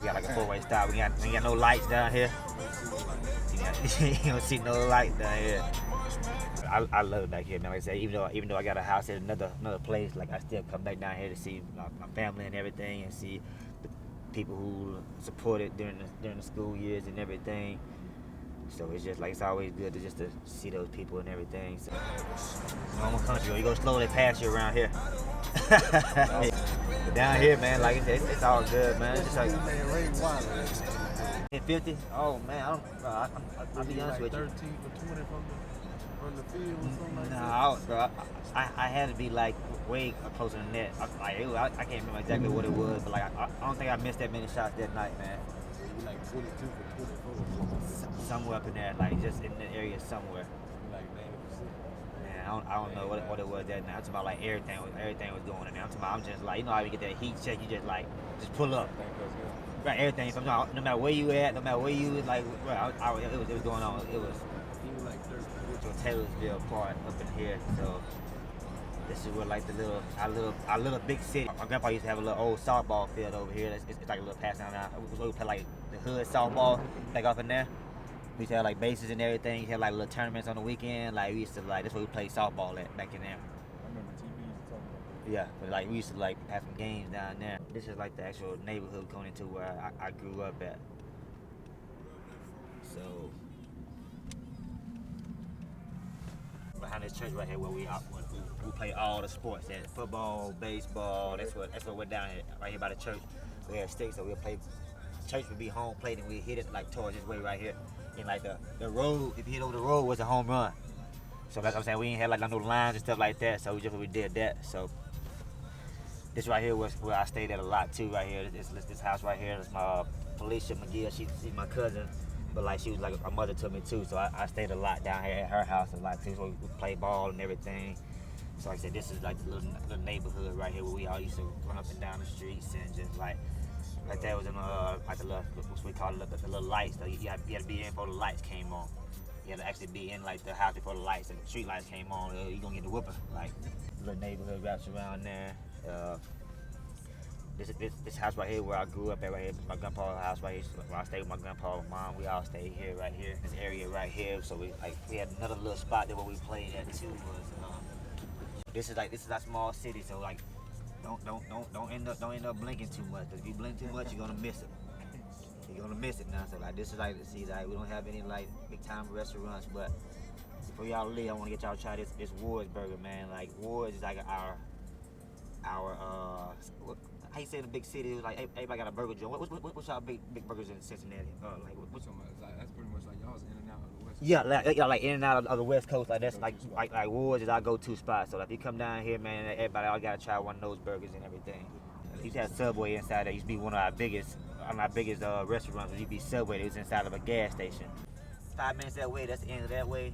We got like a four-way stop. We ain't got no lights down here. You don't see no light down here. I love it back here, man. Like I said, even though I got a house at another place, like I still come back down here to see my family and everything, and see the people who supported during the school years and everything. So it's just like it's always good to see those people and everything. So normal country, you go slowly past you around here. But down here, man, like I said, it's all good, man. It's just like 50. Oh man, I'll be honest with you. 13 for 20 from the field or something like No, bro, I had to be like way closer than that. I can't remember exactly what it was, but like I don't think I missed that many shots that night, man. Like 22 for 24. Somewhere up in there, like just in the area somewhere. Like 90%. Man, I don't know what it was that night. I'm talking about like everything was going in there. I'm just like, you know how you get that heat check, you just pull up. Right, everything. So no matter where you at, no matter where you was, like, well, it was going on. It was like Taylorsville part up in here. So this is where like our little big city. My grandpa used to have a little old softball field over here. It's like a little pass down now. We play like the hood softball, like off in there. We used to have like bases and everything. We had like little tournaments on the weekend. Like we used to that's where we played softball at back in there. I remember TVs talking about that. Yeah, but like we used to like have some games down there. This is like the actual neighborhood going into where I grew up at. So behind this church right here where we play all the sports, that football, baseball. That's what we're down here right here by the church. We have sticks, so we'll play. Church would be home plate, and we hit it like towards this way right here. And like the road, if you hit over the road, was a home run. So that's what I'm saying. We ain't had like no lines and stuff like that. So we did that. So this right here was where I stayed at a lot too. Right here, this house right here. That's my Felicia McGill. She's my cousin, but like she was like a mother to me too. So I stayed a lot down here at her house a lot too. So we play ball and everything. So like I said, this is like the little neighborhood right here where we all used to run up and down the streets and just like that was in like the little, what we call it, the little lights. So you had to be in before the lights came on. You had to actually be in like the house before the lights and the street lights came on. You gonna get the whooping. Like little neighborhood wraps around there. This house right here where I grew up at right here, my grandpa's house right here. Where I stayed with my grandpa and mom, we all stayed here right here. This area right here. So we had another little spot there where we played at too. This is our small city. So like. Don't end up blinking too much. Cause if you blink too much, you're gonna miss it. You're gonna miss it now. So like this is like, see, like we don't have any like big time restaurants, but before y'all leave, I want to get y'all to try this Ward's burger, man. Like Ward's is like our how you say in a big city? It was like everybody got a burger joint. What's y'all big burgers in Cincinnati? Like what's that's pretty much like y'all's in and out of the West Coast. Yeah, like in and out of the West Coast. Like that's like Ward's is our go-to spot. So like, if you come down here, man, everybody all gotta try one of those burgers and everything. We used to have Subway inside. That used to be one of our biggest restaurants. It used to be Subway. It was inside of a gas station. 5 minutes that way. That's the end of that way.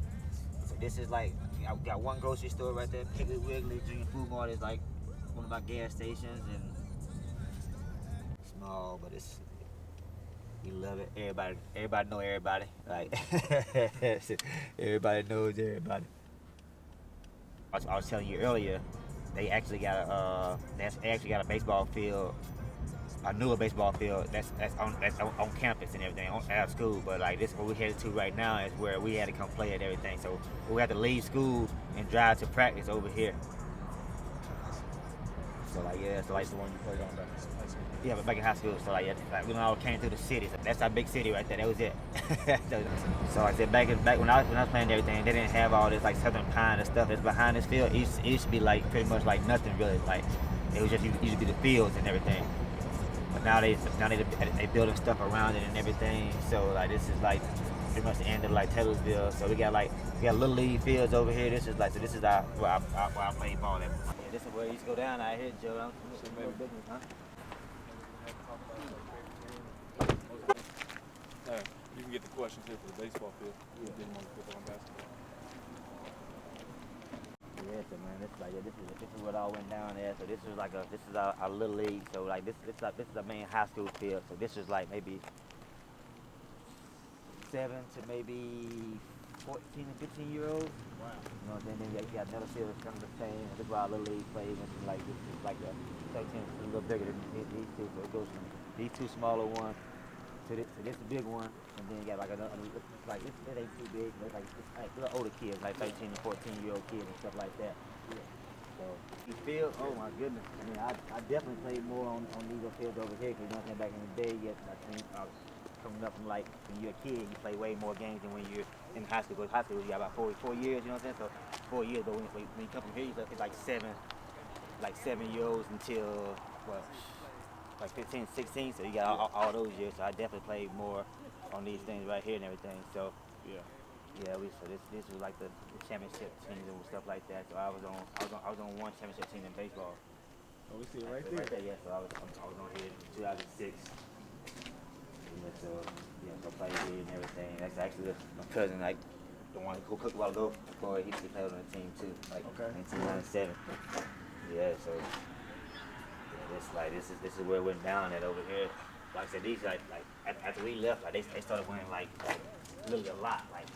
So this is like I got one grocery store right there. Piggly Wiggly, Junior Food Mart is like one of my gas stations, and small, but we love it. Everybody know everybody. Like everybody knows everybody. I was telling you earlier, they actually got a baseball field, a newer baseball field that's on campus and everything at school. But like this, where we headed to right now is where we had to come play and everything. So we had to leave school and drive to practice over here. So like the one you played on back in high school. Yeah, but back in high school. So like we all came through the city. So that's our big city right there. That was it. So like I said, back when I was playing everything, they didn't have all this like Southern Pine and stuff that's behind this field. It used to be like pretty much like nothing really. Like it was just used to be the fields and everything. But now they building stuff around it and everything. So like this is like pretty much the end of like Taylorsville. So we got little league fields over here. This is where I play ball at. Yeah, this is where you used to go down out here, Joe. Business, huh? You can get the questions here for the baseball field. You didn't want to put on basketball. Yeah, so man, this is what all went down there. So this is our little league. So like this is the main high school field. So this is like maybe 7 to maybe 14 and 15-year-olds. Wow. You know, then you got another field that's kind of the same. This is why Little League plays and like this is like a 13 is a little bigger than these two. So it goes from these two smaller ones to this big one, and then you got like another like this ain't too big. It's like little older kids, like 13 and 14-year-old kids and stuff like that. Yeah. So you feel, oh my goodness. I mean, I definitely played more on these fields over here because you know what I'm saying, back in the day, coming up from like when you're a kid, you play way more games than when you're in high school. Because high school, you got about 4 years, you know what I'm saying? So 4 years, but when you come from here, it's like 7-year-olds until what, like 15, 16. So you got all those years. So I definitely played more on these things right here and everything. So yeah, so this was like the championship teams and stuff like that. So I was on one championship team in baseball. Oh, we see it right there. Yeah, so I was on here in 2006. So yeah, so I played here and everything. That's actually my cousin, like the one who cooked a while ago. Before he played on the team too, like 1997. Yeah, so yeah, this is where it went down at over here. Like I said, these like after we left, like they started winning like literally a lot. Like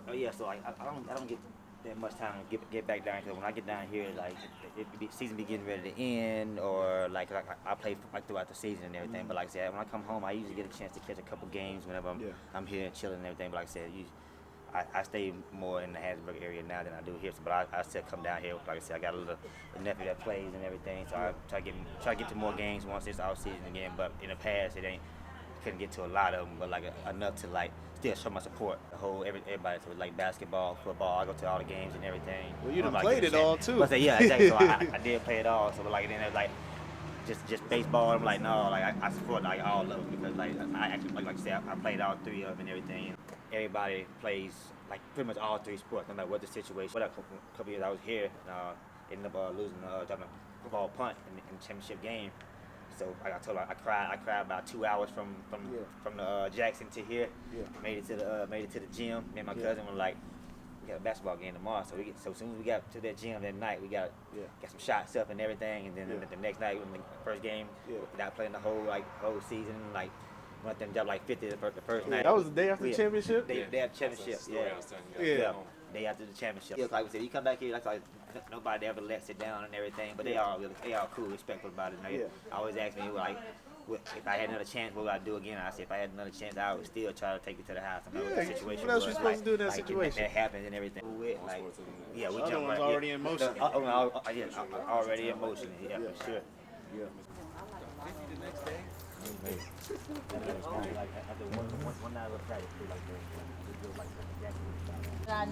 oh yeah, so like I don't get that much time to get back down because when I get down here, like season be getting ready to end, or like I play like throughout the season and everything. But like I said, when I come home, I usually get a chance to catch a couple games whenever I'm here and chilling and everything. But like I said, I stay more in the Harrisburg area now than I do here. So, but I still come down here. Like I said, I got a nephew that plays and everything. So I try to get to more games once it's off season again. But in the past, couldn't get to a lot of them, but like enough to like still show my support. The whole everybody, so like basketball, football. I go to all the games and everything. Well, you done played it all too. But yeah, exactly. So I did play it all. So like then it was like just baseball. I'm like no, like I support like all of them because like I actually like I said I played all three of them and everything. Everybody plays like pretty much all three sports, no matter what the situation. But a couple years I was here, ended up losing dropping a football punt in the championship game. So like I told her, I cried about 2 hours from the Jackson to here. Yeah. Made it to the gym. Me and my cousin were like, we got a basketball game tomorrow. So as soon as we got to that gym that night, we got some shots up and everything. And then the next night, when the first game, without playing the whole season, like went up there and dropped like 50 the first night. That was the day after the championship. Day after championship. Yeah. Day after the championship. Yeah, like we said, you come back here, like nobody ever lets it down and everything, but they all cool, respectful about it. You know? I always ask me like, if I had another chance, what would I do again? I said if I had another chance, I would still try to take it to the house. I know what the situation what else you supposed to do in that situation? That happens and everything. We jump right already in motion. Already in motion. Yeah, for sure. Yeah. The next day. I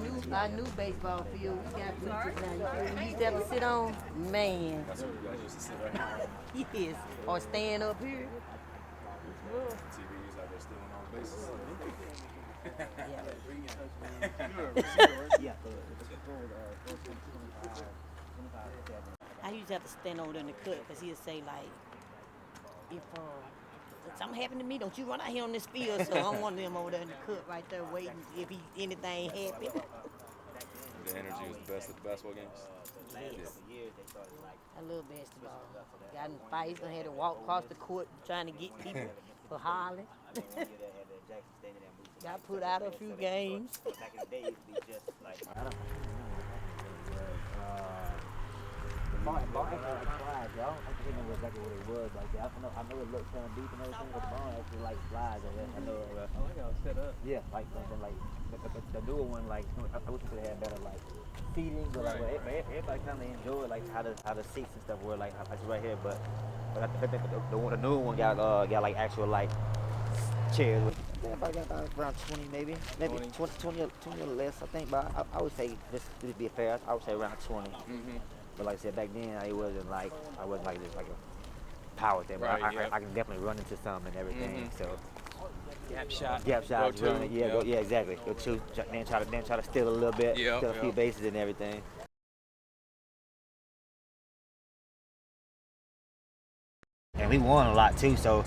knew baseball field. We got bleachers now. You used to have to sit on, man. That's where you guys used to sit, right? Yes, or stand up here. TVs out there stealing on bases. I used to have to stand over there in the cut because he'd say like, if something happened to me, don't you run out here on this field. So I'm one of them over there in the cut right there waiting if anything happened. The energy was the best at the basketball games? Yes. I love basketball. Got in fights, I had to walk across the court trying to get people for hollering. Got put out a few games. Back in the day, it used to be just like ball actually like slides, y'all. I don't remember exactly what it was like that. I know it looked kind of deep and everything, but the ball actually like slides. I know. I got it set up. Yeah, like something like the newer one. Like I wish we could have had better like seating, but like everybody kind of enjoyed like how the seats and stuff were like right here. But I think the newer one got like actual like chairs. Everybody got around 20 maybe 20 or less I think. But I would say just to be fair, I would say around 20. Mm-hmm. But like I said, back then I wasn't like this like a power thing. But right, I can definitely run into some and everything. Mm-hmm. So Gap shots, running, yeah, exactly. Go shoot, then try to steal a little bit, steal a few bases and everything. And we won a lot too, so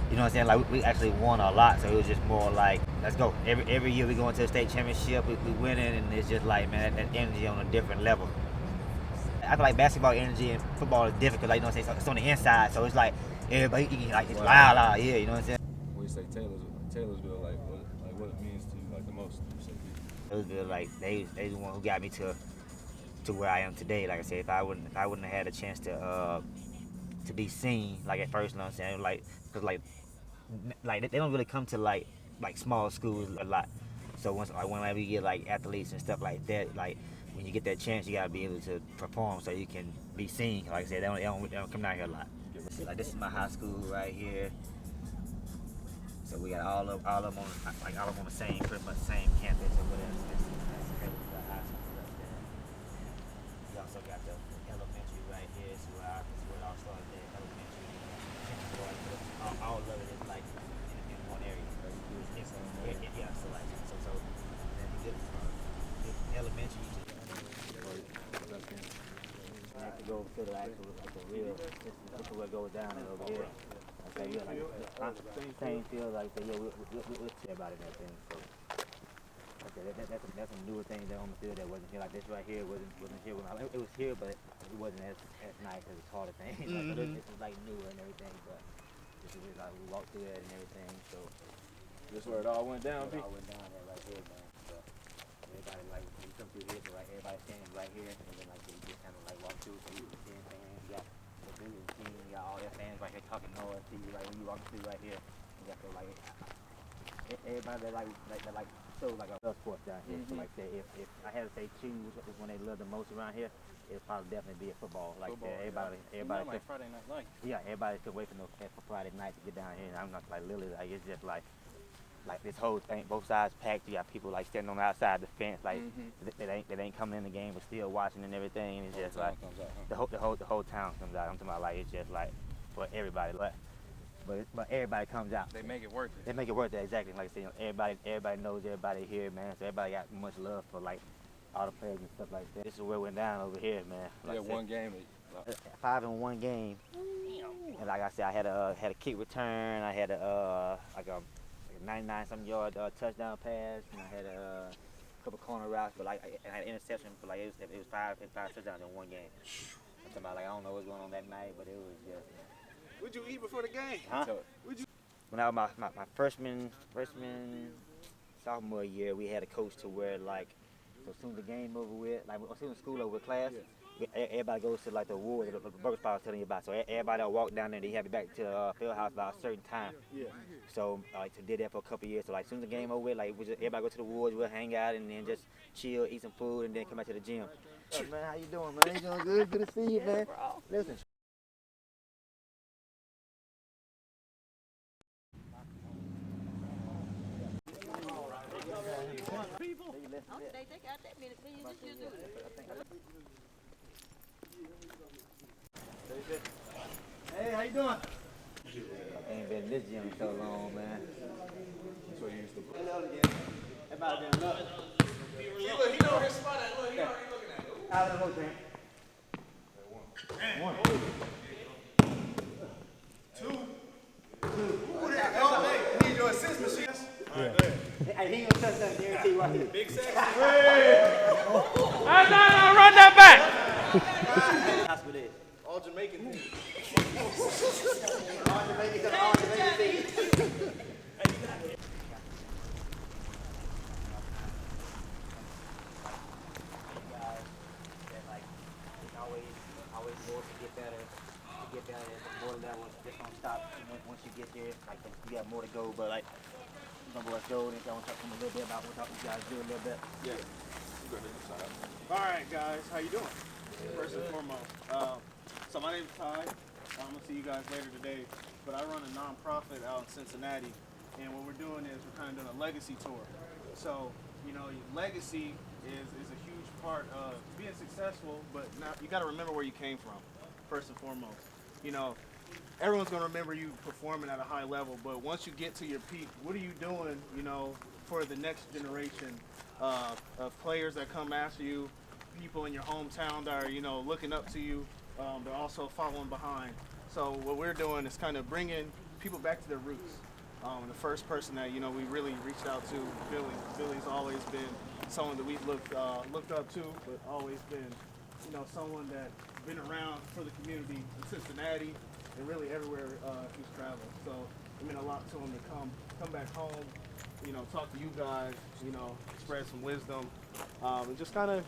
you know what I'm saying? Like we actually won a lot, so it was just more like, let's go. Every year we go into the state championship, we winning, and it's just like, man, that energy on a different level. I feel like basketball energy and football is different because, like, you know what I'm saying, it's on the inside, so it's like everybody, like, it's loud, yeah, you know what I'm saying? When you say Taylorsville, like what it means to you, like the most? You say Taylorsville, like they the one who got me to where I am today. Like I said, if I wouldn't have had a chance to be seen, like at first, you know what I'm saying, like, cause like they don't really come to like small schools a lot. So whenever you get like athletes and stuff like that, like when you get that chance, you gotta be able to perform so you can be seen. Like I said, they don't come down here a lot. Like this is my high school right here. So we got all of them on the same, pretty much same campus or whatever. That's the high school right there. We also got the elementary right here. So where it all started there, elementary. All of it is like in one area. Yeah, so like so then you get elementary. You have to go to the actual real. This is what goes down over here. Okay, yeah, like same field, like yeah, we'll chat about it and everything. So, okay, that's a newer thing that on the field that wasn't here. Like this right here wasn't here when it was here, but it wasn't as nice as the taller thing. Like, so this is like newer and everything, but this is like we walked through it and everything. So This where it all went down, it all went down there right here, man. So everybody like when you come through here, so like everybody standing right here, and then like you just kind of like walk through, so you can see anything. You got the building team, you got all their fans right here talking noise to you, like when you walk through right here. You got so like everybody that like so like a sports down here. So like say if I had to say choose which one they love the most around here, it'd probably definitely be a football. Like everybody like Friday Night Lights. Yeah, everybody could wait for Friday night to get down here. And I'm not like literally like it's just like this whole thing, both sides packed. You got people like standing on the outside the fence, like they ain't coming in the game but still watching and everything. And it's just like the whole town comes out. I'm talking about like it's just like for everybody, but everybody comes out. They make it worth it. They make it worth it, exactly. Like I said, everybody knows everybody here, man. So everybody got much love for like all the players and stuff like that. This is where it went down over here, man. Like Yeah, one game. 5 in one game. And like I said, I had a kick return. I had a 99-something yard touchdown pass, and I had a couple corner routes, but like I had an interception. But like it was five touchdowns in one game. I'm talking about like I don't know what's going on that night, but it was just. What'd you eat before the game? Huh? When I was my freshman sophomore year, we had a coach to where like so soon as the game over with, like as soon as school over with class. Yeah. Everybody goes to like the awards that the burger spot I was telling you about. So everybody will walk down there. They have it back to the field house by a certain time. Yeah. So like did that for a couple of years. So like as soon as the game over with, like everybody go to the awards, we'll hang out and then just chill, eat some food, and then come back to the gym. Hey, man, how you doing, man? You doing good? Good to see you, man. Bro. Listen. People. They got that many opinions. Just do it. Hey, how you doing? I ain't been in this gym in so long, man. That's what you used to play. That might have been luck. He know his spot at. Look, he already looking at it. Out of the whole thing. One. Two. Who that? Oh, hey, need your assist machine. All right, go ahead. Hey, he gonna touch that guarantee right here. Big sex. No, run that back. That's what it is. All Jamaican things. All Jamaican things. Always more to get better, more levels. Just don't stop once you get there. Like you got more to go, but like some boys go and I want to talk to them a little bit about what you guys do a little bit. Yeah. All right, guys, how you doing? First and foremost, so my name is Ty. I'm gonna see you guys later today. But I run a nonprofit out in Cincinnati, and what we're doing is we're kind of doing a legacy tour. So you know, legacy is a huge part of being successful, but now you got to remember where you came from, first and foremost. You know, everyone's going to remember you performing at a high level, but once you get to your peak, what are you doing, you know, for the next generation of players that come after you, people in your hometown that are, you know, looking up to you, but also following behind. So what we're doing is kind of bringing people back to their roots. The first person that, you know, we really reached out to, Billy. Billy's always been someone that we've looked up to, but always been, you know, someone that's been around for the community in Cincinnati and really everywhere he's traveled. So it meant a lot to him to come back home talk to you guys, spread some wisdom, and just kind of,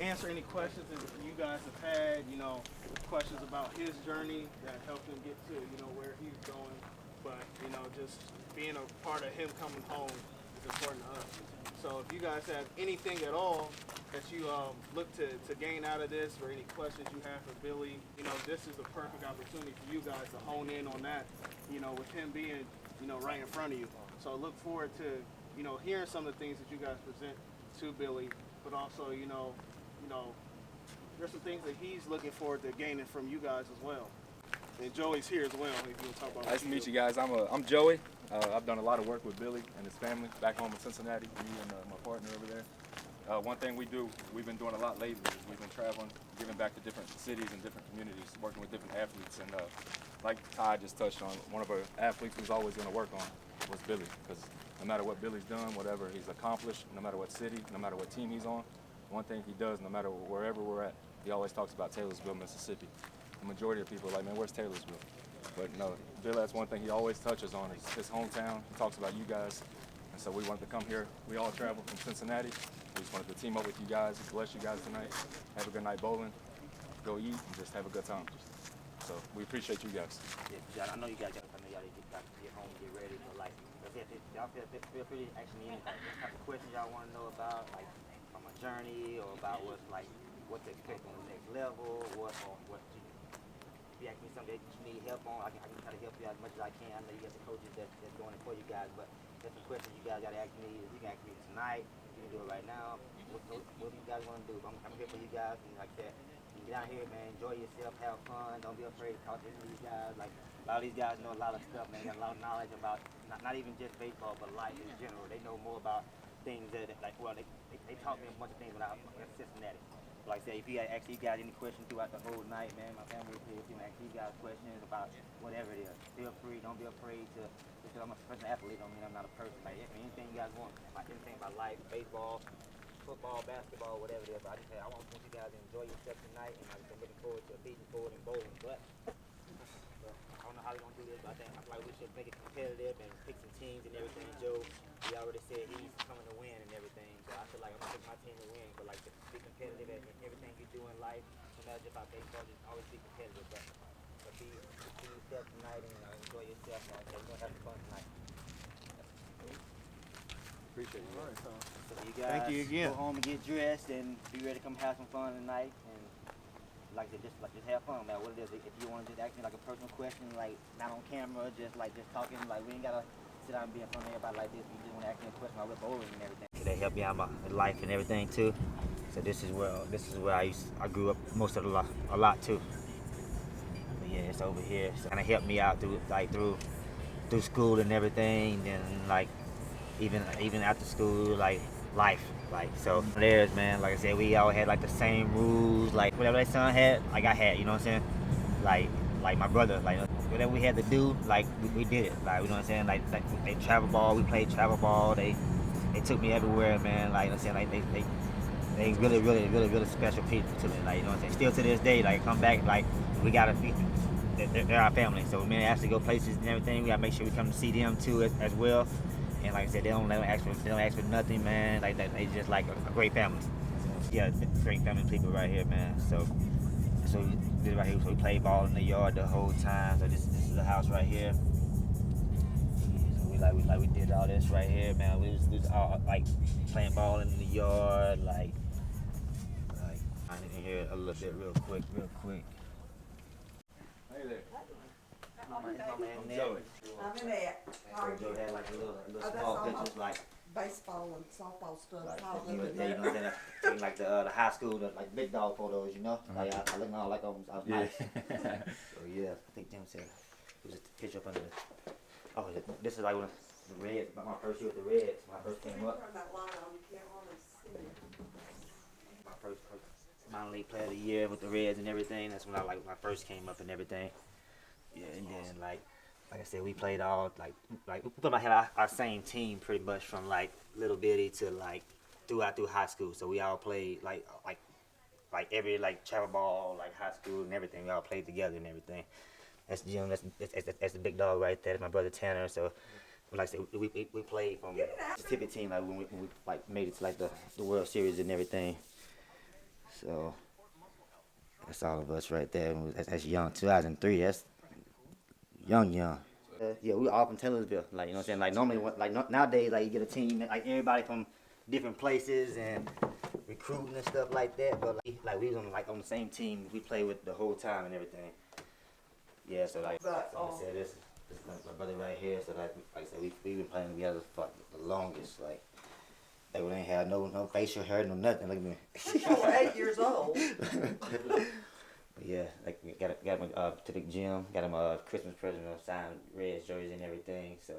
answer any questions that you guys have had, questions about his journey that helped him get to, where he's going. But, just being a part of him coming home is important to us. So if you guys have anything at all that you look to gain out of this, or any questions you have for Billy, this is the perfect opportunity for you guys to hone in on that, with him being, right in front of you. So I look forward to, hearing some of the things that you guys present to Billy, but also, there's some things that he's looking forward to gaining from you guys as well. And Joey's here as well, if you want to talk about Nice to meet you guys. I'm Joey. I've done a lot of work with Billy and his family back home in Cincinnati, me and my partner over there. One thing we've been doing a lot lately is we've been traveling, giving back to different cities and different communities, working with different athletes. And like Ty just touched on, one of our athletes who's always going to work on was Billy, because no matter what Billy's done, whatever he's accomplished, no matter what city, no matter what team he's on, one thing he does, no matter wherever we're at, he always talks about Taylorsville, Mississippi. The majority of people are like, man, where's Taylorsville? But no, Billy, that's one thing he always touches on is his hometown. He talks about you guys. And so we wanted to come here. We all traveled from Cincinnati. We just wanted to team up with you guys, bless you guys tonight, have a good night bowling, go eat, and just have a good time. So we appreciate you guys. Yeah, I know you guys got to come in, y'all get home, get ready for life. Y'all feel free to ask me any type of questions y'all want to know about, like from my journey, or about what to expect on the next level, what if you ask me something that you need help on, I can try to help you as much as I can. I know you got the coaches that's doing it for you guys, but there's some questions you guys got to ask me. You can ask me tonight, you can do it right now. What do you guys want to do? I'm here for you guys, and like that. You get out here, man, enjoy yourself, have fun, don't be afraid to talk to these guys. Like, a lot of these guys know a lot of stuff, man. They got a lot of knowledge about not even just baseball, but life in general. They know more about things that, like, well, they taught me a bunch of things when I was in Cincinnati. Like I say, if you ask these guys any questions throughout the whole night, man, my family will say, if you ask these guys questions about whatever it is, feel free, don't be afraid to, because I'm a professional athlete, don't mean I'm not a person. Like, anything you guys want, like anything about life, baseball, football, basketball, whatever it is, but I just say, I want you guys to enjoy yourself tonight, and I'm looking forward to beating forward and bowling, but I don't know how we're going to do this, but I feel like we should make it competitive and pick some teams and everything. Joe, he already said he's coming to win and everything, so I feel like I'm going to pick my team to win, but like to be competitive in everything you do in life, no matter just about baseball, just always be competitive, but be yourself tonight and enjoy yourself, man. We're going to have fun tonight. Appreciate you. All right, so You guys thank you again. go home and get dressed and be ready to come have some fun tonight. And like I said, just have fun, man. What it is, if you want to just ask me like a personal question, like not on camera, just talking, like we ain't gotta sit down and be in front of everybody like this. You just want to ask me a question about bowling and everything. They help me out my life and everything too. So this is where I grew up a lot too. But yeah, it's over here. So kind of helped me out through school and everything, and like even after school, like life, like so. There's, man, like I said, we all had like the same rules, like whatever that son had, like I had, you know what I'm saying? Like my brother, like whatever we had to do, like we did it, like you know what I'm saying? Like they travel ball, we played travel ball. They took me everywhere, man. Like you know what I'm saying? Like they really special people to me, like you know what I'm saying? Still to this day, like come back, like we gotta be. They're our family, so we actually go places and everything. We gotta make sure we come to see them too as well. And like I said, they don't ask for nothing, man. Like that, they just like a great family. Yeah, great family people right here, man. So this right here, so we played ball in the yard the whole time. So this is the house right here. So we did all this right here, man. We was all like playing ball in the yard, like I can hear a little bit real quick. Hey there. I'm I'm in there. How are Joe you? had like a little that's small all pictures, like Baseball and softball stuff. like all he over was there, you know what I'm saying? Taking like the high school, like big dog photos, you know? Like I look all like I was nice. So yeah, I think Tim said it was just a picture up under the. Oh, this is like when the Reds, my first year with the Reds, when I first came up. Turn that light on, you can't hardly see it. My first minor league player of the year with the Reds and everything. That's when when I first came up and everything. Yeah, and then like I said, we played all like we pretty much had our same team pretty much from like little bitty to like through high school. So we all played like every like travel ball, like high school and everything. We all played together and everything. That's Jim. That's the big dog right there. That's my brother Tanner. So like I said, we played from the Mississippi team like when we like made it to like the World Series and everything. So that's all of us right there. That's young. 2003. That's young. Yeah, we all from Taylorsville. Like you know what I'm saying. Like normally, nowadays, like you get a team like everybody from different places and recruiting and stuff like that. But like we was on the same team. We played with the whole time and everything. Yeah, so like I said, this is my brother right here. So like I said, we've been playing together for the longest. Like we ain't had no facial hair, no nothing. Look at me. You're 8 years old. But yeah, like we got him to the gym. Got him a Christmas present, signed Red's jersey and everything. So.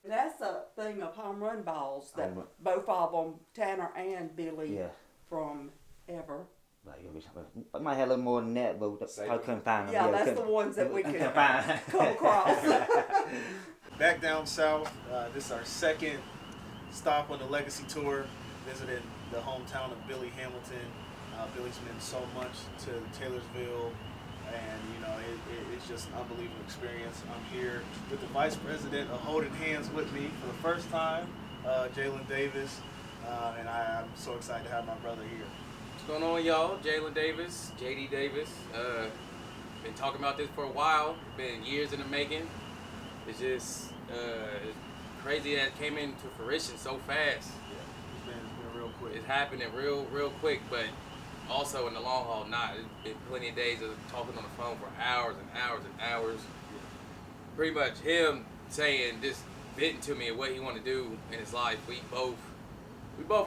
That's a thing of home run balls that both of them, Tanner and Billy, from ever. Like, I might have a little more than that, but I couldn't find them. Yeah, that's the ones that we could come across. Back down south, this is our second stop on the Legacy Tour, visiting the hometown of Billy Hamilton. Billy's meant so much to Taylorsville, and you know it's just an unbelievable experience. I'm here with the Vice President of Holden Hands with me for the first time, Jalen Davis, and I'm so excited to have my brother here. What's going on, y'all? Jalen Davis, JD Davis. Been talking about this for a while. Been years in the making. It's just it's crazy that it came into fruition so fast. Yeah, it's been real quick. It's happening real quick, but also in the long haul, not. It's been plenty of days of talking on the phone for hours and hours and hours. Yeah. Pretty much him saying, just venting to me what he want to do in his life. We both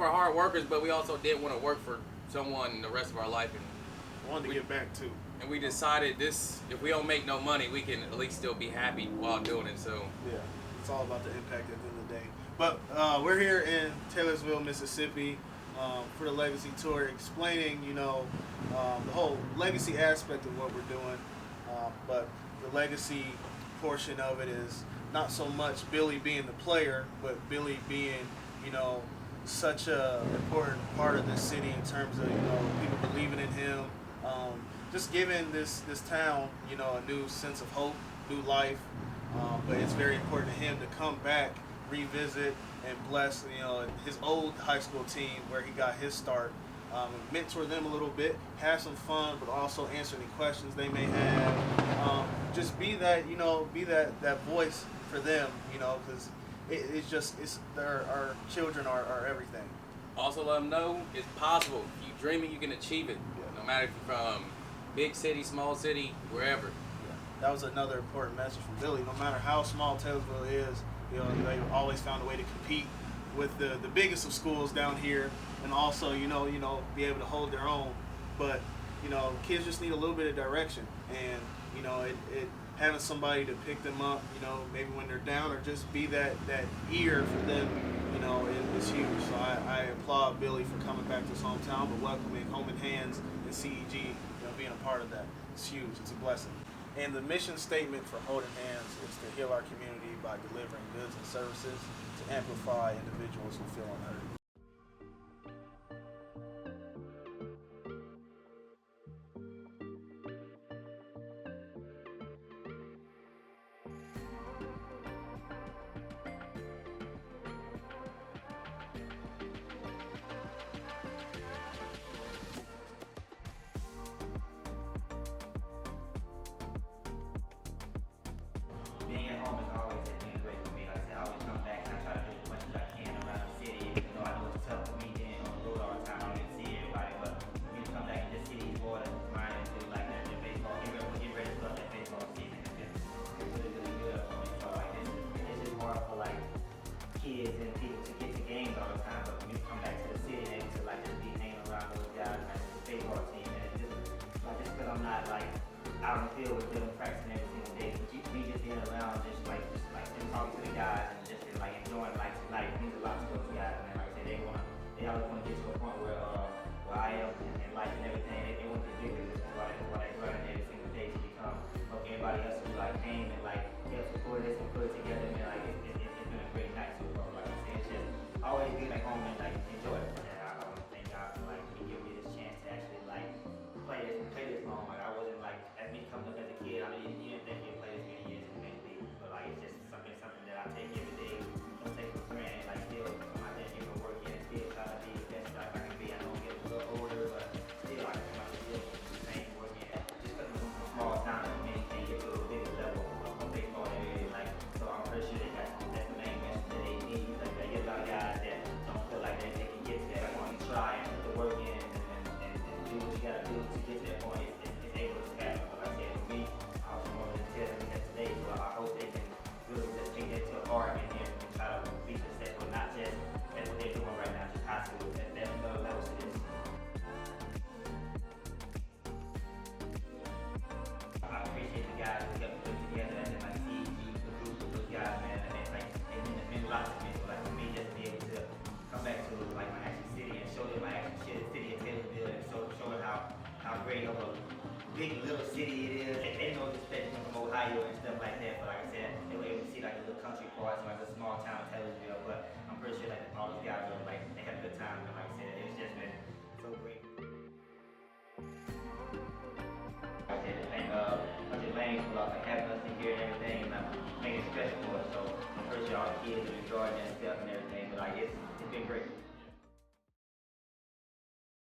are hard workers, but we also didn't want to work for someone the rest of our life. And wanted to get back too. And we decided this: if we don't make no money, we can at least still be happy while doing it. So yeah, it's all about the impact at the end of the day. But we're here in Taylorsville, Mississippi, for the Legacy Tour, explaining the whole legacy aspect of what we're doing. But the legacy portion of it is not so much Billy being the player, but Billy being such a important part of this city in terms of people believing in him, just giving this town a new sense of hope, new life. But it's very important to him to come back, revisit, and bless his old high school team where he got his start, mentor them a little bit, have some fun, but also answer any questions they may have. Just be that that voice for them, because our children are everything. also let them know it's possible. If you dream it, you can achieve it. No matter if you're from big city, small city, wherever. That was another important message from Billy. No matter how small Taylorsville is, they always found a way to compete with the biggest of schools down here, and also be able to hold their own. But kids just need a little bit of direction, and having somebody to pick them up, maybe when they're down, or just be that ear for them, is huge. So I applaud Billy for coming back to his hometown, but welcoming Holden Hands and CEG, being a part of that. It's huge. It's a blessing. And the mission statement for Holden Hands is to heal our community by delivering goods and services to amplify individuals who feel unheard. Being at home is always been great for me. Like I said, I always come back and I try to do as much as I can around the city. Even though I know it's tough for me being on the road all the time, I don't get to see everybody. But you come back and just see these boys grinding through like that baseball. Get ready to start that baseball season. It's really good for me. So like it's just hard for like kids and people to get to games all the time. But when you come back to the city and to like just be hanging around those guys and like the baseball team, and it's just because I'm not like out on the field with them practicing every single day, but me just being around, just like them talking to the guys and just like enjoying like tonight means a lot to those guys. And like I said, they always want to get to a point where I am in life and everything. They want to be bigger. This is why they run every single day to become like everybody else who like came and like helped support this and put it together. And like it's been a great night so far. Like I said, it's just always being at home and like enjoy it. And I want to thank God for like giving me this chance to actually like play this long. Like I wasn't like as me coming up as a kid. I didn't think you'd play this many years in the big little city it is. They know what to expect from Ohio and stuff like that. But like I said, they were able to see like the little country parts, like the small town of Taylorsville. But I'm pretty sure like all those guys were like they had a good time. And like I said, it's just been so great. Like I said, thank Lane for like having us in here and everything, and making it special for us. So I'm pretty sure all the kids are enjoying that stuff and everything. But like it's